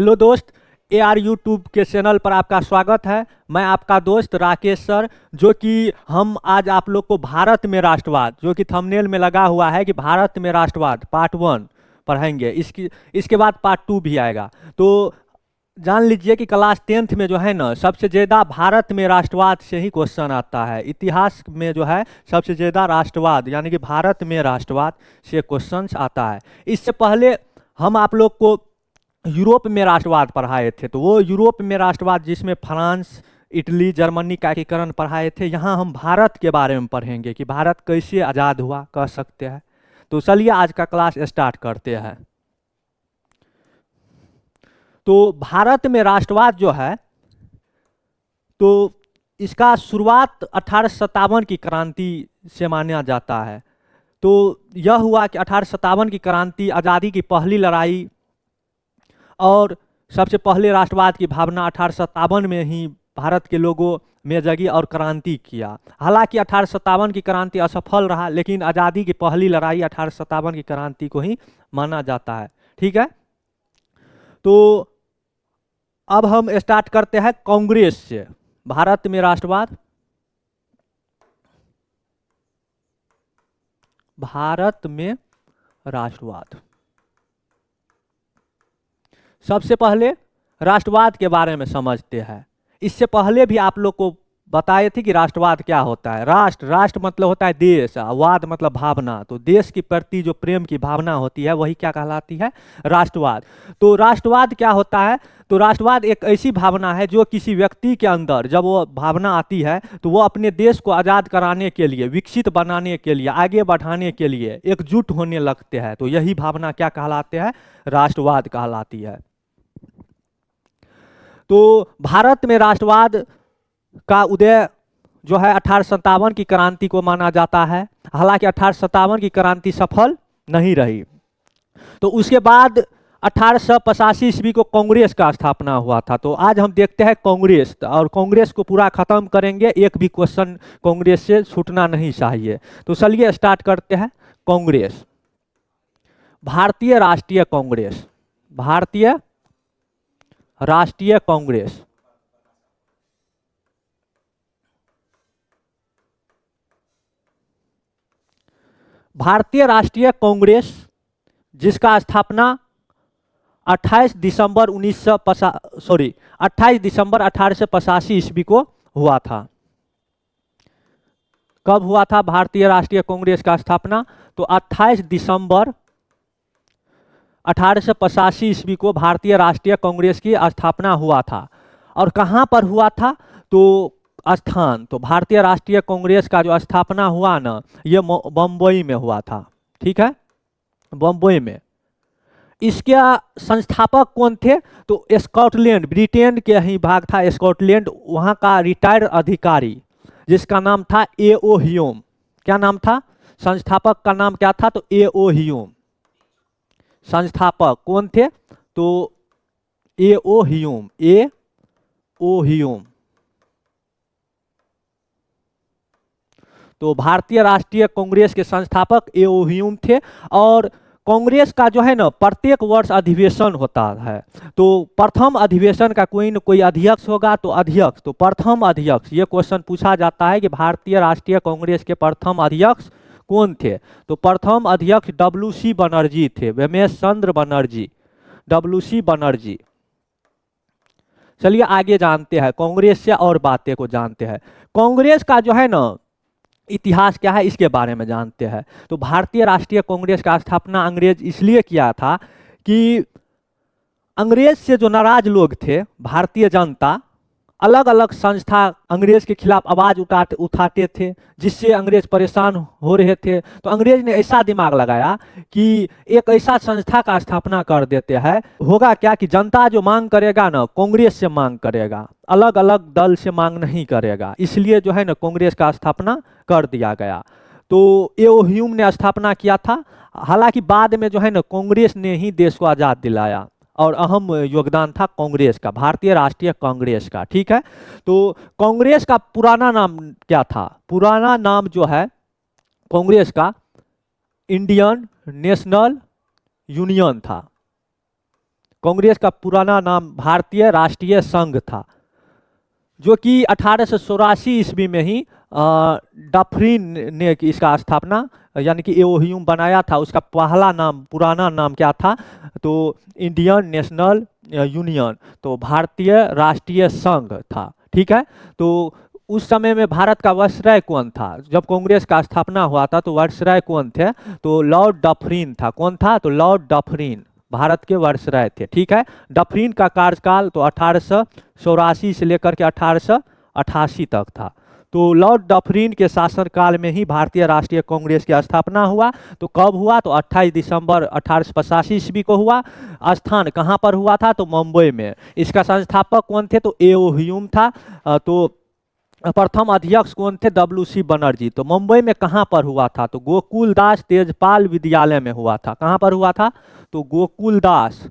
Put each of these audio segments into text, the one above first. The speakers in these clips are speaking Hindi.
हेलो दोस्त, ए आर यूट्यूब के चैनल पर आपका स्वागत है। मैं आपका दोस्त राकेश सर, जो कि हम आज आप लोग को भारत में राष्ट्रवाद, जो कि थंबनेल में लगा हुआ है कि भारत में राष्ट्रवाद पार्ट 1 पढ़ाएंगे। इसके बाद पार्ट 2 भी आएगा। तो जान लीजिए कि क्लास 10th में जो है ना, सबसे ज़्यादा भारत में राष्ट्रवाद से ही क्वेश्चन आता है। इतिहास में जो है सबसे ज़्यादा राष्ट्रवाद यानी कि भारत में राष्ट्रवाद से क्वेश्चन आता है। इससे पहले हम आप लोग को यूरोप में राष्ट्रवाद पढ़ाए थे, तो वो यूरोप में राष्ट्रवाद जिसमें फ्रांस, इटली, जर्मनी का एकीकरण पढ़ाए थे। यहाँ हम भारत के बारे में पढ़ेंगे कि भारत कैसे आज़ाद हुआ, कह सकते हैं। तो चलिए आज का क्लास स्टार्ट करते हैं। तो भारत में राष्ट्रवाद जो है, तो इसका शुरुआत 1857 की क्रांति से माना जाता है। तो यह हुआ कि 1857 की क्रांति आज़ादी की पहली लड़ाई, और सबसे पहले राष्ट्रवाद की भावना 1857 में ही भारत के लोगों में जगी और क्रांति किया। हालांकि 1857 की क्रांति असफल रहा, लेकिन आज़ादी की पहली लड़ाई 1857 की क्रांति को ही माना जाता है। ठीक है, तो अब हम स्टार्ट करते हैं कांग्रेस से। भारत में राष्ट्रवाद, भारत में राष्ट्रवाद। सबसे पहले राष्ट्रवाद के बारे में समझते हैं। इससे पहले भी आप लोग को बताए थे कि राष्ट्रवाद क्या होता है। राष्ट्र मतलब होता है देश, वाद मतलब भावना। तो देश के प्रति जो प्रेम की भावना होती है वही क्या कहलाती है, राष्ट्रवाद। तो राष्ट्रवाद क्या होता है, तो राष्ट्रवाद एक ऐसी भावना है जो किसी व्यक्ति के अंदर जब वो भावना आती है तो वो अपने देश को आज़ाद कराने के लिए, विकसित बनाने के लिए, आगे बढ़ाने के लिए एकजुट होने लगते हैं। तो यही भावना क्या कहलाते हैं, राष्ट्रवाद कहलाती है। तो भारत में राष्ट्रवाद का उदय जो है 1857 की क्रांति को माना जाता है। हालांकि 1857 की क्रांति सफल नहीं रही। तो उसके बाद 1885 ईस्वी को कांग्रेस का स्थापना हुआ था। तो आज हम देखते हैं कांग्रेस, और कांग्रेस को पूरा खत्म करेंगे। एक भी क्वेश्चन कांग्रेस से छूटना नहीं चाहिए। तो चलिए स्टार्ट करते हैं। कांग्रेस, भारतीय राष्ट्रीय कांग्रेस, भारतीय राष्ट्रीय कांग्रेस। भारतीय राष्ट्रीय कांग्रेस जिसका स्थापना 28 दिसंबर 1885 ईस्वी को हुआ था। कब हुआ था भारतीय राष्ट्रीय कांग्रेस का स्थापना, तो 28 दिसंबर 1885 ईस्वी को भारतीय राष्ट्रीय कांग्रेस की स्थापना हुआ था। और कहाँ पर हुआ था, तो स्थान, तो भारतीय राष्ट्रीय कांग्रेस का जो स्थापना हुआ ना, ये बम्बई में हुआ था। ठीक है, बम्बई में। इसके संस्थापक कौन थे, तो स्कॉटलैंड, ब्रिटेन के ही भाग था स्कॉटलैंड, वहाँ का रिटायर्ड अधिकारी जिसका नाम था ए.ओ. ह्यूम। क्या नाम था, संस्थापक का नाम क्या था, तो ए.ओ. ह्यूम। संस्थापक कौन थे, तो ए.ओ. Hume, A.O.. ह्यूम। तो भारतीय राष्ट्रीय कांग्रेस के संस्थापक ए.ओ. ह्यूम थे। और कांग्रेस का जो है ना, प्रत्येक वर्ष अधिवेशन होता है। तो प्रथम अधिवेशन का कोई न कोई अध्यक्ष होगा, तो अध्यक्ष, तो प्रथम अध्यक्ष, ये क्वेश्चन पूछा जाता है कि भारतीय राष्ट्रीय कांग्रेस के प्रथम अध्यक्ष कौन थे। तो प्रथम अध्यक्ष डब्ल्यू.सी. बनर्जी थे, रमेश चंद्र बनर्जी, डब्ल्यू.सी. बनर्जी। चलिए आगे जानते हैं कांग्रेस से और बातें को जानते हैं। कांग्रेस का जो है ना इतिहास क्या है, इसके बारे में जानते हैं। तो भारतीय राष्ट्रीय कांग्रेस का स्थापना अंग्रेज इसलिए किया था कि अंग्रेज से जो नाराज लोग थे, भारतीय जनता, अलग अलग संस्था अंग्रेज के खिलाफ आवाज उठाते थे, जिससे अंग्रेज परेशान हो रहे थे। तो अंग्रेज ने ऐसा दिमाग लगाया कि एक ऐसा संस्था का स्थापना कर देते हैं। होगा क्या कि जनता जो मांग करेगा ना, कांग्रेस से मांग करेगा, अलग अलग दल से मांग नहीं करेगा। इसलिए जो है ना कांग्रेस का स्थापना कर दिया गया। तो ए.ओ. ह्यूम ने स्थापना किया था। हालांकि बाद में जो है ना कांग्रेस ने ही देश को आज़ाद दिलाया, और अहम योगदान था कांग्रेस का, भारतीय राष्ट्रीय कांग्रेस का। ठीक है, तो कांग्रेस का पुराना नाम क्या था, पुराना नाम जो है कांग्रेस का इंडियन नेशनल यूनियन था। कांग्रेस का पुराना नाम भारतीय राष्ट्रीय संघ था, जो कि 1884 ईस्वी में ही डफरिन ने इसका स्थापना यानी कि एओहिम बनाया था। उसका पहला नाम, पुराना नाम क्या था? तो इंडियन नेशनल यूनियन, तो भारतीय राष्ट्रीय संघ था। ठीक है, तो उस समय में भारत का वायसराय कौन था? जब कांग्रेस का स्थापना हुआ था तो वायसराय कौन थे? तो लॉर्ड डफरिन था। कौन था? तो लॉर्ड डफरिन भारत के वायसराय थे। ठीक है, डफरिन का कार्यकाल तो 1884 से लेकर के 1888 तक था। तो लॉर्ड डफरिन के शासनकाल में ही भारतीय राष्ट्रीय कांग्रेस की स्थापना हुआ। तो कब हुआ? तो 28 दिसंबर 1885 ईस्वी को हुआ। स्थान कहाँ पर हुआ था? तो मुंबई में। इसका संस्थापक कौन थे? तो एओहिम था। तो प्रथम अध्यक्ष कौन थे? WC बनर्जी। तो मुंबई में कहाँ पर हुआ था? तो गोकुलदास तेजपाल विद्यालय में हुआ था। कहाँ पर हुआ था? तो गोकुलदास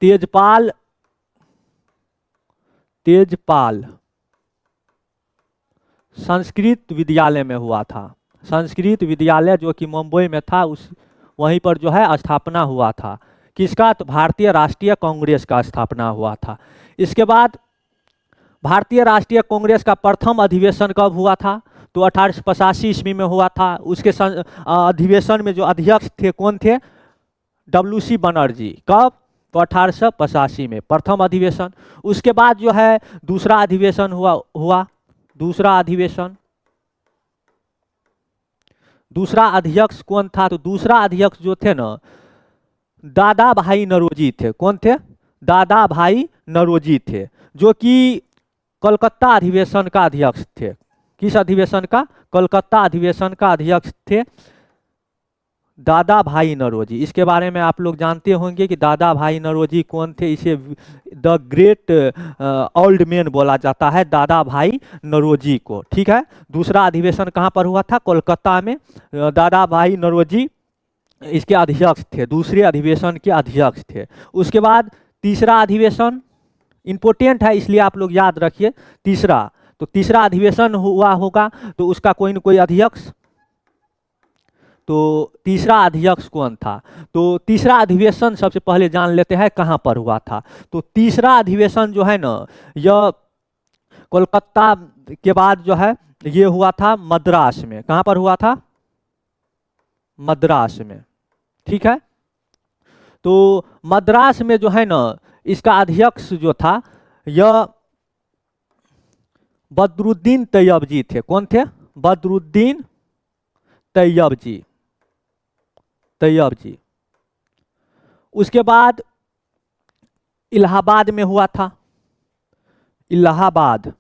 तेजपाल संस्कृत विद्यालय में हुआ था। संस्कृत विद्यालय जो कि मुंबई में था, उस वहीं पर जो है स्थापना हुआ था। किसका? तो भारतीय राष्ट्रीय कांग्रेस का स्थापना हुआ था। इसके बाद भारतीय राष्ट्रीय कांग्रेस का प्रथम अधिवेशन कब हुआ था? तो 1885 ईस्वी में हुआ था। उसके अधिवेशन में जो अध्यक्ष थे कौन थे? WC बनर्जी। कब? तो 1885 में प्रथम अधिवेशन। उसके बाद जो है दूसरा अधिवेशन हुआ। दूसरा अध्यक्ष कौन था? तो दूसरा अध्यक्ष जो थे ना, दादा भाई नौरोजी थे। कौन थे? दादा भाई नौरोजी थे, जो कि कलकत्ता अधिवेशन का अध्यक्ष थे। किस अधिवेशन का? कलकत्ता अधिवेशन का अध्यक्ष थे दादा भाई नौरोजी। इसके बारे में आप लोग जानते होंगे कि दादा भाई नौरोजी कौन थे। इसे द ग्रेट ओल्ड मैन बोला जाता है, दादा भाई नौरोजी को। ठीक है, दूसरा अधिवेशन कहाँ पर हुआ था? कोलकाता में। दादा भाई नौरोजी इसके अध्यक्ष थे, दूसरे अधिवेशन के अध्यक्ष थे। उसके बाद तीसरा अधिवेशन इंपॉर्टेंट है, इसलिए आप लोग याद रखिए। तीसरा अधिवेशन हुआ होगा, तो उसका कोई न कोई अध्यक्ष। तो तीसरा अध्यक्ष कौन था? तो तीसरा अधिवेशन सबसे पहले जान लेते हैं कहाँ पर हुआ था। तो तीसरा अधिवेशन जो है ना, यह कोलकाता के बाद जो है ये हुआ था मद्रास में। कहाँ पर हुआ था? मद्रास में। ठीक है, तो मद्रास में जो है ना, इसका अध्यक्ष जो था यह बदरुद्दीन तैयब जी थे। कौन थे? बदरुद्दीन तैयब जी। उसके बाद इलाहाबाद में हुआ था। इलाहाबाद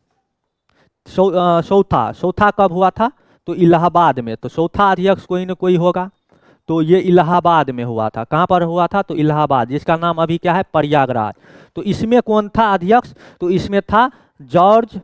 चौथा कब हुआ था? तो इलाहाबाद में। तो चौथा अध्यक्ष कोई न कोई होगा, तो ये इलाहाबाद में हुआ था। कहाँ पर हुआ था? तो इलाहाबाद, जिसका नाम अभी क्या है? प्रयागराज। तो इसमें कौन था अध्यक्ष? तो इसमें था जॉर्ज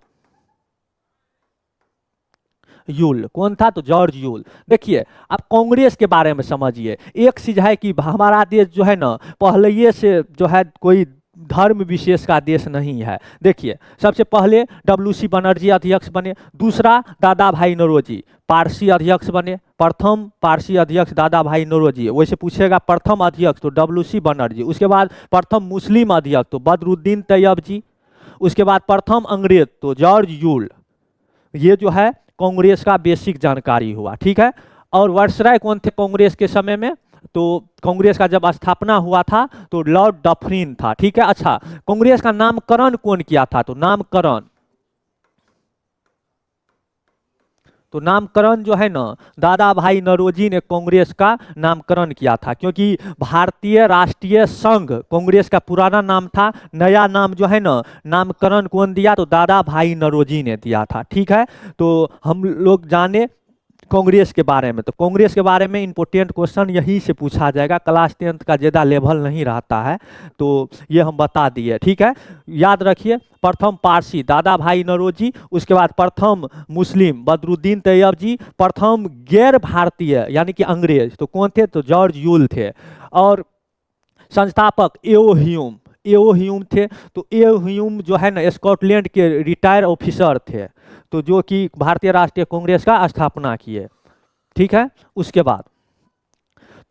यूल। कौन था? तो जॉर्ज यूल। देखिए, आप कांग्रेस के बारे में समझिए। एक चीज है कि हमारा देश जो है ना, पहले से जो है कोई धर्म विशेष का देश नहीं है। देखिए, सबसे पहले WC बनर्जी अध्यक्ष बने। दूसरा दादा भाई नौरोजी पारसी अध्यक्ष बने। प्रथम पारसी अध्यक्ष दादा भाई नौरोजी। वैसे पूछेगा प्रथम अध्यक्ष तो WC बनर्जी। उसके बाद प्रथम मुस्लिम अध्यक्ष तो बदरुद्दीन तैयब जी। उसके बाद प्रथम अंग्रेज तो जॉर्ज यूल। ये जो है कांग्रेस का बेसिक जानकारी हुआ। ठीक है, और वायसराय कौन थे कांग्रेस के समय में? तो कांग्रेस का जब स्थापना हुआ था तो लॉर्ड डफरिन था। ठीक है, अच्छा, कांग्रेस का नामकरण कौन किया था? तो नामकरण जो है ना, दादा भाई नौरोजी ने कांग्रेस का नामकरण किया था, क्योंकि भारतीय राष्ट्रीय संघ कांग्रेस का पुराना नाम था। नया नाम जो है ना, नामकरण कौन दिया? तो दादा भाई नौरोजी ने दिया था। ठीक है, तो हम लोग जाने कांग्रेस के बारे में। तो कांग्रेस के बारे में इंपॉर्टेंट क्वेश्चन यहीं से पूछा जाएगा, क्लास 10th का ज़्यादा लेवल नहीं रहता है, तो ये हम बता दिए। ठीक है, याद रखिए, प्रथम पारसी दादा भाई नौरोजी। उसके बाद प्रथम मुस्लिम बदरुद्दीन तैयब जी। प्रथम गैर भारतीय यानी कि अंग्रेज तो कौन थे? तो जॉर्ज यूल थे। और संस्थापक एओहिम थे। तो एओहिम जो है ना, स्कॉटलैंड के रिटायर ऑफिसर थे, तो जो कि भारतीय राष्ट्रीय कांग्रेस का स्थापना किए। ठीक है, उसके बाद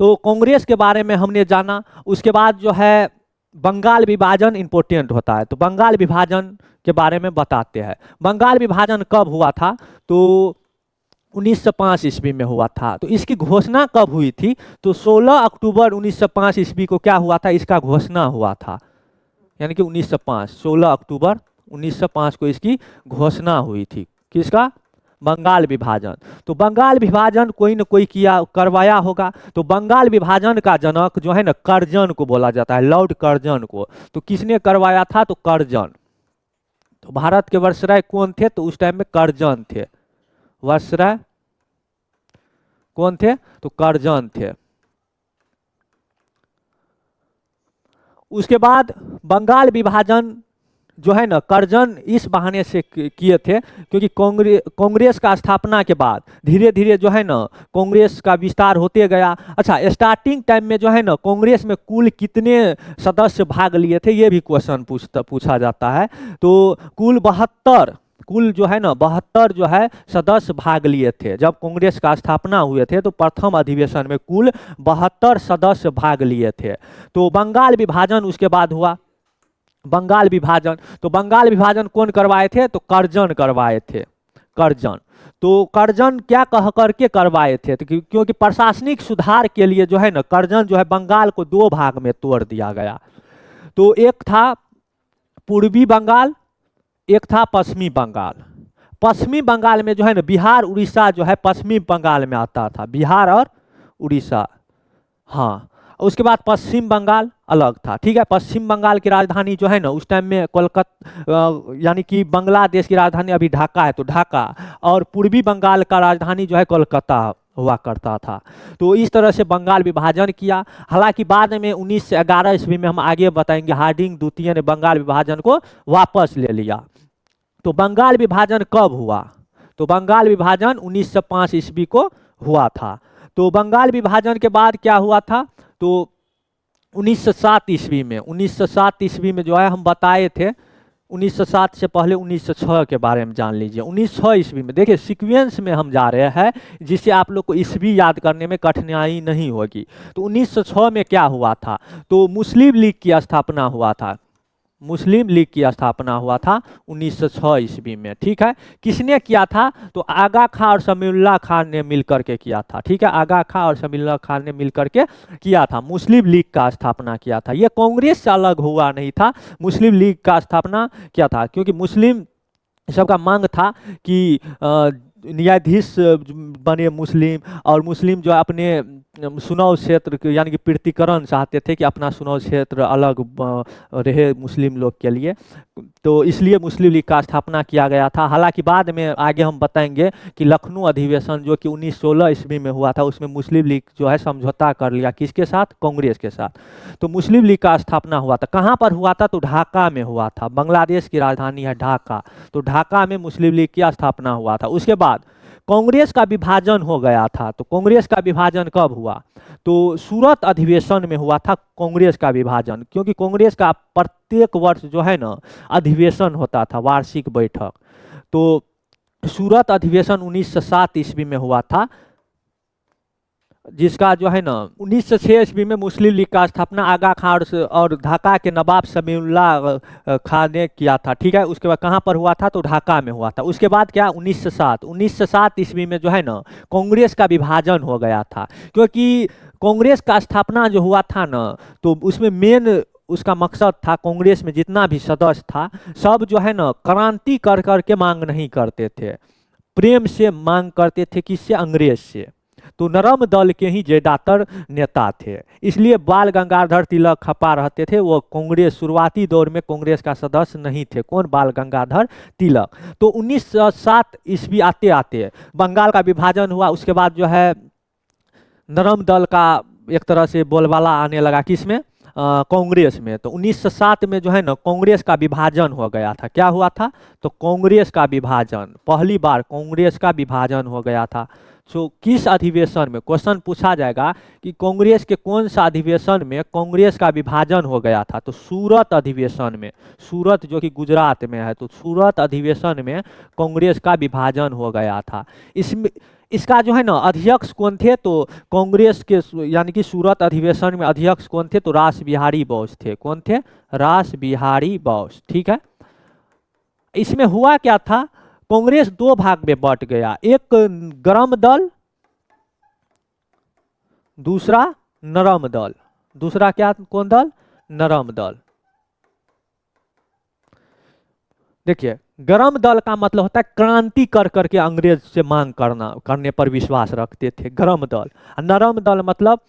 तो कांग्रेस के बारे में हमने जाना। उसके बाद जो है बंगाल विभाजन इंपॉर्टेंट होता है, तो बंगाल विभाजन के बारे में बताते हैं। बंगाल विभाजन कब हुआ था? तो 1905 ईस्वी में हुआ था। तो इसकी घोषणा कब हुई थी? तो 16 अक्टूबर 1905 ईस्वी को क्या हुआ था? इसका घोषणा हुआ था, यानी कि 1905, 16 अक्टूबर 1905 को इसकी घोषणा हुई थी। किसका? बंगाल विभाजन। तो बंगाल विभाजन कोई न कोई किया करवाया होगा। तो बंगाल विभाजन का जनक जो है ना, कर्जन को बोला जाता है, लॉर्ड कर्जन को। तो किसने करवाया था? तो कर्जन। तो भारत के वायसराय कौन थे? तो उस टाइम में कर्जन थे। वायसराय कौन थे? तो कर्जन थे। उसके बाद बंगाल विभाजन जो है ना, कर्जन इस बहाने से किए थे क्योंकि कांग्रेस का स्थापना के बाद धीरे धीरे जो है ना कांग्रेस का विस्तार होते गया। अच्छा, स्टार्टिंग टाइम में जो है ना कांग्रेस में कुल कितने सदस्य भाग लिए थे, ये भी क्वेश्चन पूछा जाता है। तो कुल 72, कुल जो है ना 72 जो है सदस्य भाग लिए थे। जब कांग्रेस का स्थापना हुए थे तो प्रथम अधिवेशन में कुल 72 सदस्य भाग लिए थे। तो बंगाल विभाजन उसके बाद हुआ। बंगाल विभाजन, तो बंगाल विभाजन कौन करवाए थे? तो कर्जन करवाए थे, कर्जन। तो कर्जन क्या कह करके करवाए थे? तो क्योंकि प्रशासनिक सुधार के लिए जो है ना कर्जन जो है बंगाल को 2 भाग में तोड़ दिया गया। तो एक था पूर्वी बंगाल, एक था पश्चिमी बंगाल। पश्चिमी बंगाल में जो है ना बिहार उड़ीसा जो है पश्चिमी बंगाल में आता था, बिहार और उड़ीसा। हाँ, उसके बाद पश्चिम बंगाल अलग था। ठीक है, पश्चिम बंगाल की राजधानी जो है ना उस टाइम में कोलकाता, यानी कि बांग्लादेश की राजधानी अभी ढाका है, तो ढाका। और पूर्वी बंगाल का राजधानी जो है कोलकाता हुआ करता था। तो इस तरह से बंगाल विभाजन किया। हालांकि बाद में 1911 ईस्वी में हम आगे बताएंगे हार्डिंग द्वितीय ने बंगाल विभाजन को वापस ले लिया। तो बंगाल विभाजन कब हुआ? तो बंगाल विभाजन 1905 ईस्वी को हुआ था। तो बंगाल विभाजन के बाद क्या हुआ था? तो 1907 ईस्वी में, 1907 ईस्वी में जो है हम बताए थे, 1907 से पहले 1906 के बारे में जान लीजिए। 1906 ईस्वी में, देखिए सीक्वेंस में हम जा रहे हैं जिससे आप लोग को ईस्वी याद करने में कठिनाई नहीं होगी। तो 1906 में क्या हुआ था? तो मुस्लिम लीग की स्थापना हुआ था, मुस्लिम लीग की स्थापना हुआ था 1906 ईस्वी में। ठीक है, किसने किया था? तो आगा खां और समीउल्लाह खान ने मिलकर के किया था। ठीक है, आगा खां और समीउल्लाह खान ने मिलकर के किया था, मुस्लिम लीग का स्थापना किया था। ये कांग्रेस से अलग हुआ नहीं था, मुस्लिम लीग का स्थापना किया था क्योंकि मुस्लिम सबका मांग था कि न्यायाधीश बने मुस्लिम, और मुस्लिम जो अपने चुनाव क्षेत्र यानी कि पृथकीकरण चाहते थे कि अपना चुनाव क्षेत्र अलग रहे मुस्लिम लोग के लिए। तो इसलिए मुस्लिम लीग का स्थापना किया गया था। हालांकि बाद में आगे हम बताएंगे कि लखनऊ अधिवेशन जो कि 1916 ईस्वी में हुआ था उसमें मुस्लिम लीग जो है समझौता कर लिया, किसके साथ? कांग्रेस के साथ। तो मुस्लिम लीग का स्थापना हुआ था। कहाँ पर हुआ था? तो ढाका में हुआ था। बांग्लादेश की राजधानी है ढाका, तो ढाका में मुस्लिम लीग की स्थापना हुआ था। उसके बाद कांग्रेस का विभाजन हो गया था। तो कांग्रेस का विभाजन कब हुआ? तो सूरत अधिवेशन में हुआ था कांग्रेस का विभाजन, क्योंकि कांग्रेस का प्रत्येक वर्ष जो है ना अधिवेशन होता था, वार्षिक बैठक। तो सूरत अधिवेशन 1907 ईस्वी में हुआ था, जिसका जो है ना 1906 ईस्वी में मुस्लिम लीग का स्थापना आगा खां और ढाका के नवाब समीउल्लाह खां ने किया था। ठीक है, उसके बाद कहाँ पर हुआ था? तो ढाका में हुआ था। उसके बाद क्या? 1907 ईस्वी में जो है ना कांग्रेस का विभाजन हो गया था, क्योंकि कांग्रेस का स्थापना जो हुआ था ना तो उसमें मेन उसका मकसद था, कांग्रेस में जितना भी सदस्य था सब जो है ना क्रांति कर करके मांग नहीं करते थे, प्रेम से मांग करते थे। किससे? अंग्रेज से। तो नरम दल के ही ज्यादातर नेता थे, इसलिए बाल गंगाधर तिलक खपा रहते थे। वो कांग्रेस शुरुआती दौर में कांग्रेस का सदस्य नहीं थे। कौन? बाल गंगाधर तिलक। तो 1907 ईस्वी आते आते बंगाल का विभाजन हुआ। उसके बाद जो है नरम दल का एक तरह से बोलबाला आने लगा, किसमें? कांग्रेस में। तो 1907 में जो है ना कांग्रेस का विभाजन हो गया था। क्या हुआ था? तो कांग्रेस का विभाजन, पहली बार कांग्रेस का विभाजन हो गया था। सो किस अधिवेशन में? क्वेश्चन पूछा जाएगा कि कांग्रेस के कौन सा अधिवेशन में कांग्रेस का विभाजन हो गया था? तो सूरत अधिवेशन में, सूरत जो कि गुजरात में है, तो सूरत अधिवेशन में कांग्रेस का विभाजन हो गया था। इसमें इसका जो है ना अध्यक्ष कौन थे, तो कांग्रेस के यानी कि सूरत अधिवेशन में अध्यक्ष कौन थे, तो रास बिहारी बोस थे। कौन थे? रास बिहारी बोस। ठीक है। इसमें हुआ क्या था, कांग्रेस दो भाग में बंट गया, एक गरम दल, दूसरा नरम दल। दूसरा क्या, कौन दल? नरम दल। देखिए, गरम दल का मतलब होता है क्रांति कर करके अंग्रेज से मांग करने पर विश्वास रखते थे, गरम दल। नरम दल मतलब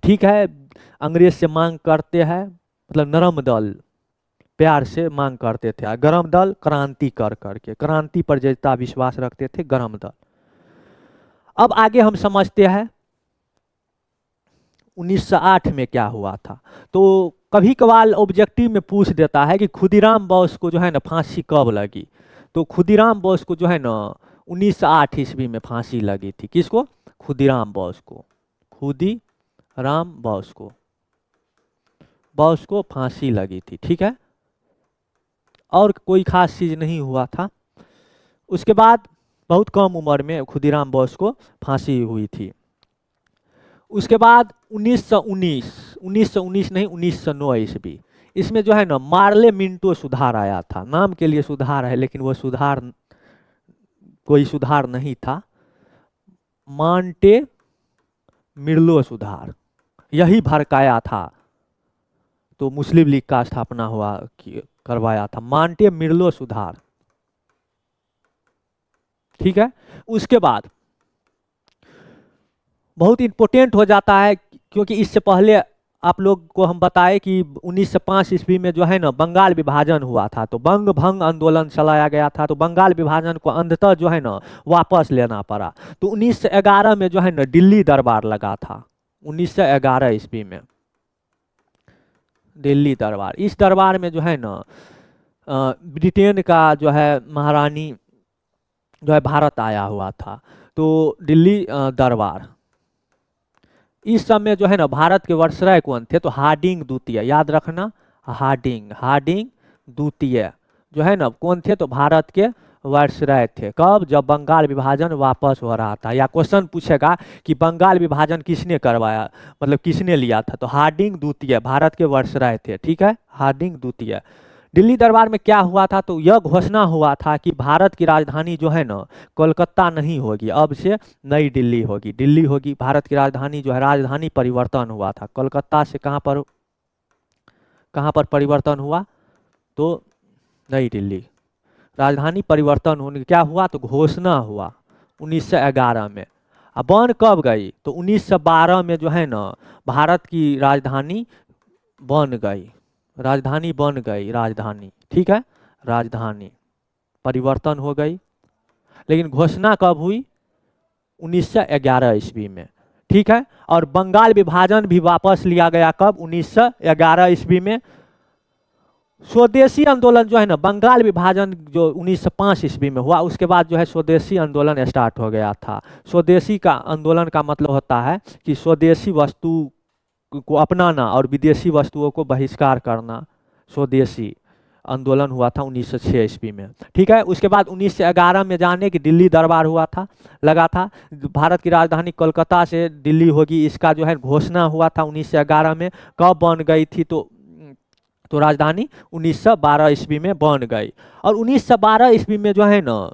ठीक है, अंग्रेज से मांग करते हैं, मतलब नरम दल प्यार से मांग करते थे। गरम दल क्रांति कर करके, क्रांति पर जितना विश्वास रखते थे, गरम दल। अब आगे हम समझते हैं 1908 में क्या हुआ था। तो कभी कभार ऑब्जेक्टिव में पूछ देता है कि खुदीराम बोस को जो है ना फांसी कब लगी। तो खुदीराम बोस को जो है ना 1908 ईस्वी में फांसी लगी थी। किसको? खुदीराम बोस को। खुदीराम बोस को फांसी लगी थी। ठीक है, और कोई खास चीज नहीं हुआ था। उसके बाद बहुत कम उम्र में खुदीराम बोस को फांसी हुई थी। उसके बाद 1919 नहीं 1909 ईस्वी, इसमें जो है ना मार्ले मिंटो सुधार आया था। नाम के लिए सुधार है, लेकिन वो सुधार कोई सुधार नहीं था। मांटे मिर्लो सुधार, यही भड़काया था। तो मुस्लिम लीग का स्थापना हुआ, करवाया था मांटे मिर्लो सुधार। ठीक है। उसके बाद बहुत इंपॉर्टेंट हो जाता है, क्योंकि इससे पहले आप लोग को हम बताए कि 1905 ईस्वी में जो है ना बंगाल विभाजन हुआ था, तो बंग भंग आंदोलन चलाया गया था। तो बंगाल विभाजन को अंततः जो है ना वापस लेना पड़ा। तो 1911 में जो है ना दिल्ली दरबार लगा था। 1911 ईस्वी में दिल्ली दरबार, इस दरबार में जो है ना ब्रिटेन का जो है महारानी जो है भारत आया हुआ था। तो दिल्ली दरबार, इस समय जो है ना भारत के वायसराय कौन थे, तो हार्डिंग द्वितीय, याद रखना, हार्डिंग द्वितीय जो है ना कौन थे, तो भारत के वायसराय थे। कब? जब बंगाल विभाजन वापस हो रहा था। या क्वेश्चन पूछेगा कि बंगाल विभाजन किसने करवाया, मतलब किसने लिया था, तो हार्डिंग द्वितीय भारत के वायसराय थे। ठीक है, हार्डिंग द्वितीय। दिल्ली दरबार में क्या हुआ था, तो यह घोषणा हुआ था कि भारत की राजधानी जो है ना कोलकाता नहीं होगी, अब से नई दिल्ली होगी। दिल्ली होगी, भारत की राजधानी जो है, राजधानी परिवर्तन हुआ था कोलकाता से कहाँ पर परिवर्तन हुआ, तो नई दिल्ली। राजधानी परिवर्तन होने क्या हुआ, तो घोषणा हुआ 1911 में। अब बन कब गई, तो 1912 में जो है ना भारत की राजधानी बन गई, राजधानी बन गई, राजधानी। ठीक है, राजधानी परिवर्तन हो गई, लेकिन घोषणा कब हुई, 1911 ईस्वी में। ठीक है, और बंगाल विभाजन भी वापस लिया गया कब, 1911 ईस्वी में। स्वदेशी आंदोलन जो है ना, बंगाल विभाजन जो 1905 ईस्वी में हुआ, उसके बाद जो है स्वदेशी आंदोलन स्टार्ट हो गया था। स्वदेशी का आंदोलन का मतलब होता है कि स्वदेशी वस्तु को अपनाना और विदेशी वस्तुओं को बहिष्कार करना। स्वदेशी आंदोलन हुआ था 1906 ईस्वी में। ठीक है, उसके बाद 1911 में जाने कि दिल्ली दरबार हुआ था, लगा था। भारत की राजधानी कोलकाता से दिल्ली होगी, इसका जो है घोषणा हुआ था 1911 में। कब बन गई थी, तो राजधानी 1912 ईस्वी में बन गई। और 1912 ईस्वी में जो है ना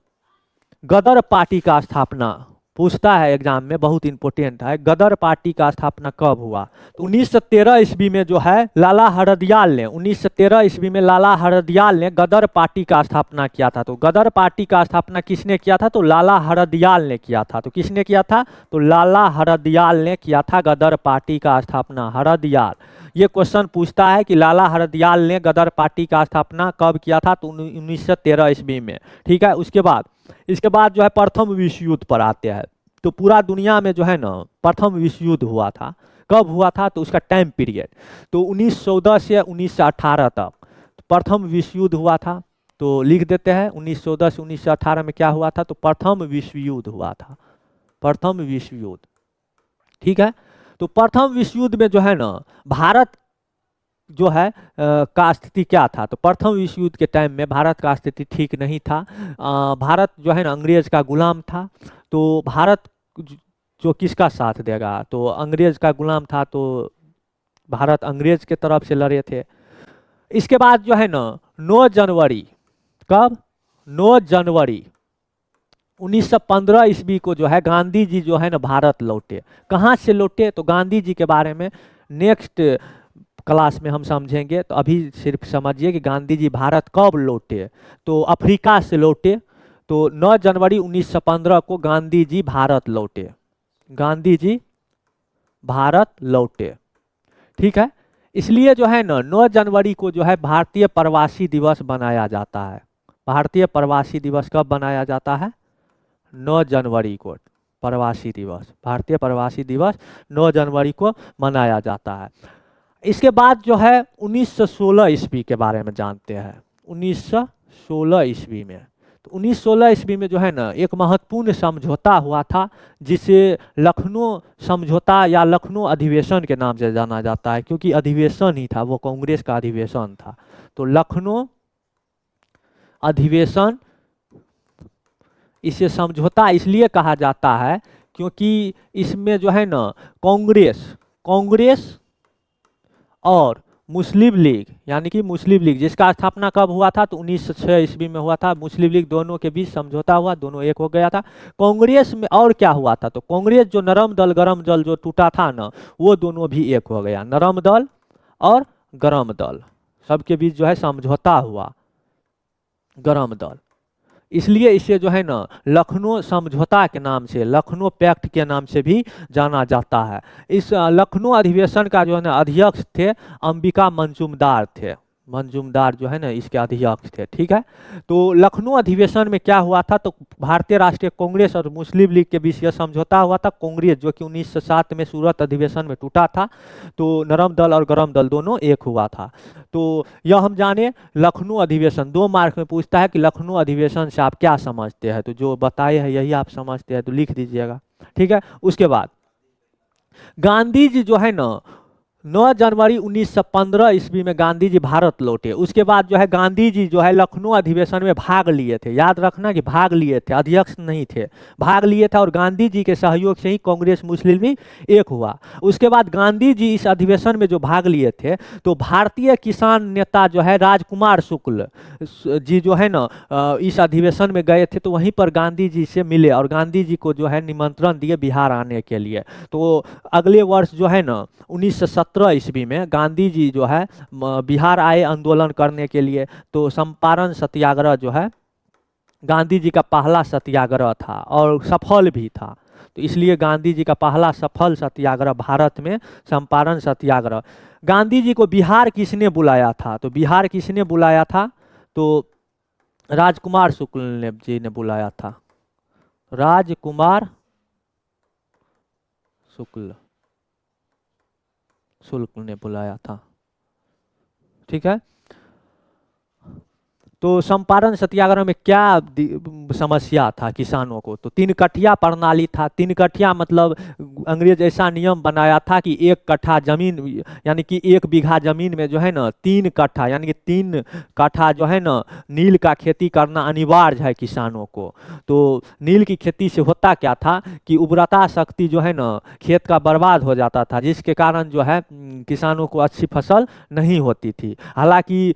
गदर पार्टी का स्थापना पूछता है एग्जाम में, बहुत इंपॉर्टेंट है। गदर पार्टी का स्थापना कब हुआ, तो 1913 ईस्वी में जो है लाला हरदयाल ने, 1913 ईस्वी में लाला हरदयाल ने गदर पार्टी का स्थापना किया था। तो गदर पार्टी का स्थापना किसने किया था, तो लाला हरदयाल ने किया था। तो किसने किया था, तो लाला हरदयाल ने किया था गदर पार्टी का स्थापना। हरदयाल, ये क्वेश्चन पूछता है कि लाला हरदयाल ने गदर पार्टी का स्थापना कब किया था, तो 1913 ईस्वी में। ठीक है, इसके बाद जो है प्रथम विश्व युद्ध पर आते हैं। तो पूरा दुनिया में जो है ना प्रथम विश्व युद्ध हुआ था, कब हुआ था, तो उसका टाइम पीरियड तो 1914 से 1918 तक प्रथम विश्व युद्ध हुआ था। तो लिख देते हैं 1914 से 1918 में क्या हुआ था, तो प्रथम विश्व युद्ध हुआ था, प्रथम विश्व युद्ध। ठीक है, तो प्रथम विश्व युद्ध में जो है ना भारत जो है का स्थिति क्या था। तो प्रथम विश्व युद्ध के टाइम में भारत का स्थिति ठीक नहीं था। भारत जो है ना अंग्रेज का गुलाम था। तो भारत जो किसका साथ देगा, तो अंग्रेज का गुलाम था, तो भारत अंग्रेज के तरफ से लड़े थे। इसके बाद जो है ना 9 जनवरी, कब, 9 जनवरी 1915 ईस्वी को जो है गांधी जी जो है ना भारत लौटे। कहाँ से लौटे, तो गांधी जी के बारे में नेक्स्ट क्लास में हम समझेंगे। तो अभी सिर्फ समझिए कि गांधी जी भारत कब लौटे। तो अफ्रीका से लौटे। तो 9 जनवरी 1915 को गांधी जी भारत लौटे। गांधी जी भारत लौटे, ठीक है। इसलिए जो है ना 9 जनवरी को जो है भारतीय प्रवासी दिवस बनाया जाता है। भारतीय प्रवासी दिवस कब बनाया जाता है, 9 जनवरी को प्रवासी दिवस, भारतीय प्रवासी दिवस 9 जनवरी को मनाया जाता है। इसके बाद जो है 1916 ईस्वी के बारे में जानते हैं। 1916 ईस्वी में, तो 1916 ईस्वी में जो है ना एक महत्वपूर्ण समझौता हुआ था, जिसे लखनऊ समझौता या लखनऊ अधिवेशन के नाम से जाना जाता है, क्योंकि अधिवेशन ही था, वो कांग्रेस का अधिवेशन था। तो लखनऊ अधिवेशन, इसे समझौता इसलिए कहा जाता है क्योंकि इसमें जो है ना कांग्रेस और मुस्लिम लीग, यानी कि मुस्लिम लीग जिसका स्थापना कब हुआ था, तो 1906 ईस्वी में हुआ था। मुस्लिम लीग दोनों के बीच समझौता हुआ, दोनों एक हो गया था। कांग्रेस में और क्या हुआ था, तो कांग्रेस जो नरम दल गरम दल जो टूटा था ना, वो दोनों भी एक हो गया। नरम दल और गरम दल सबके बीच जो है समझौता हुआ, गरम दल। इसलिए इसे जो है ना लखनऊ समझौता के नाम से, लखनऊ पैक्ट के नाम से भी जाना जाता है। इस लखनऊ अधिवेशन का जो है ना अध्यक्ष थे अंबिका मंजूमदार थे। मंजूमदार जो है ना इसके अध्यक्ष थे, ठीक है। तो लखनऊ अधिवेशन में क्या हुआ था, तो भारतीय राष्ट्रीय कांग्रेस और मुस्लिम लीग के बीच यह समझौता हुआ था। कांग्रेस जो कि 1907 में सूरत अधिवेशन में टूटा था, तो नरम दल और गरम दल दोनों एक हुआ था। तो यह हम जाने लखनऊ अधिवेशन। 2 मार्क में पूछता है कि लखनऊ अधिवेशन से आप क्या समझते हैं, तो जो बताए हैं यही आप समझते हैं, तो लिख दीजिएगा, ठीक है। उसके बाद गांधी जी जो है ना 9 जनवरी 1915 ईस्वी में गांधी जी भारत लौटे। उसके बाद जो है गांधी जी जो है लखनऊ अधिवेशन में भाग लिए थे। याद रखना कि भाग लिए थे, अध्यक्ष नहीं थे, भाग लिए थे। और गांधी जी के सहयोग से ही कांग्रेस मुस्लिम लीग एक हुआ। उसके बाद गांधी जी इस अधिवेशन में जो भाग लिए थे, तो भारतीय किसान नेता जो है राजकुमार शुक्ल जी जो है ना इस अधिवेशन में गए थे, तो वहीं पर गांधी जी से मिले और गांधी जी को जो है निमंत्रण दिए बिहार आने के लिए। तो अगले वर्ष जो है ना 1917 ईस्वी में गांधी जी जो है बिहार आए आंदोलन करने के लिए। तो चंपारण सत्याग्रह जो है गांधी जी का पहला सत्याग्रह था और सफल भी था। तो इसलिए गांधी जी का पहला सफल सत्याग्रह भारत में चंपारण सत्याग्रह। गांधी जी को बिहार किसने बुलाया था, तो बिहार किसने बुलाया था, तो राजकुमार शुक्ल ने जी ने बुलाया था। राजकुमार शुक्ल ने बुलाया था, ठीक है। तो चंपारण सत्याग्रह में क्या समस्या था किसानों को, तो 3 कठिया प्रणाली था। 3 कठिया मतलब अंग्रेज ऐसा नियम बनाया था कि 1 कट्ठा जमीन, यानी कि 1 बीघा जमीन में जो है ना 3 कट्ठा, यानी कि 3 कट्ठा जो है ना नील का खेती करना अनिवार्य है किसानों को। तो नील की खेती से होता क्या था कि उर्वरता शक्ति जो है ना खेत का बर्बाद हो जाता था, जिसके कारण जो है किसानों को अच्छी फसल नहीं होती थी। हालांकि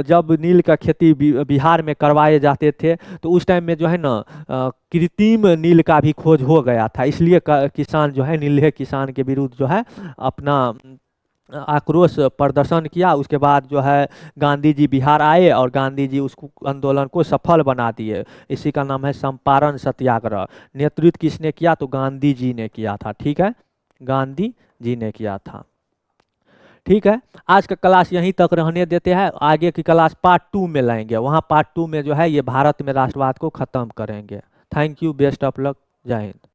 जब नील का खेती बिहार में करवाए जाते थे, तो उस टाइम में जो है ना कृत्रिम नील का भी खोज हो गया था। इसलिए किसान जो है नीले किसान के विरुद्ध जो है अपना आक्रोश प्रदर्शन किया। उसके बाद जो है गांधी जी बिहार आए और गांधी जी उस आंदोलन को सफल बना दिए। इसी का नाम है चंपारण सत्याग्रह। नेतृत्व किसने किया, तो गांधी जी ने किया था, ठीक है, गांधी जी ने किया था, ठीक है। आज का क्लास यहीं तक रहने देते हैं। आगे की क्लास पार्ट 2 में लाएंगे। वहाँ पार्ट 2 में जो है ये भारत में राष्ट्रवाद को ख़त्म करेंगे। Thank you, best of luck, जय हिंद।